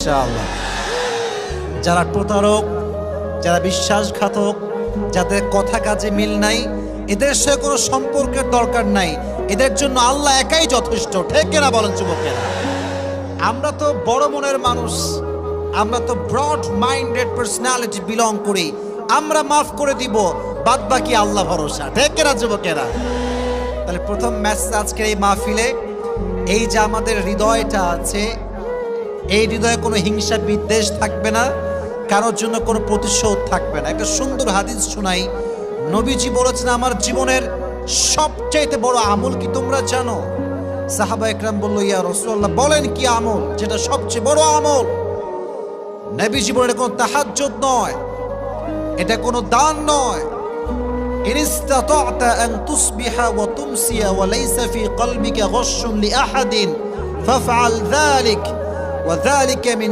ইনশাআল্লাহ। যারা প্রতারক, যারা বিশ্বাসঘাতক, যাদের কথা কাজে মিল নাই, এদের সাথে কোনো সম্পর্কের দরকার নাই। এদের জন্য আল্লাহ একাই যথেষ্ট। ঠিক কিনা বলেন যুবকেরা? আমরা তো বড় মনের মানুষ, আমরা তো ব্রড মাইন্ডেড পার্সোনালিটি বিলং করি। আমরা মাফ করে দিব, বাদ বাকি আল্লাহ ভরসা। ঠিক কিনা যুবকেরা? তাহলে প্রথম মেসেজ আজকের এই মাহফিলে, এই যে আমাদের হৃদয়টা আছে, এই হৃদয়ে কোনো হিংসা বিদ্বেষ থাকবে না, কারোর জন্য কোনো প্রতিশোধ থাকবে না। একটা সুন্দর হাদিস শোনাই। নবীজি বলেছেন, আমার জীবনের সবচাইতে বড় আমল কি তোমরা জানো? সাহাবা একরাম বলল, ইয়া রাসূলুল্লাহ, বলেন কি আমল যেটা সবচেয়ে বড় আমল? নবীজি বলেন, কোনো তাহাজ্জুদ নয়, এটা কোনো দান নয়। ইন ইসতাতা'তা আন তুসবিহা ওয়া তুমসিয়া ওয়া লাইসা ফি কলবিকা গাশশুন লিআহাদিন ফাফআল যালিক ওয়া যালিকা মিন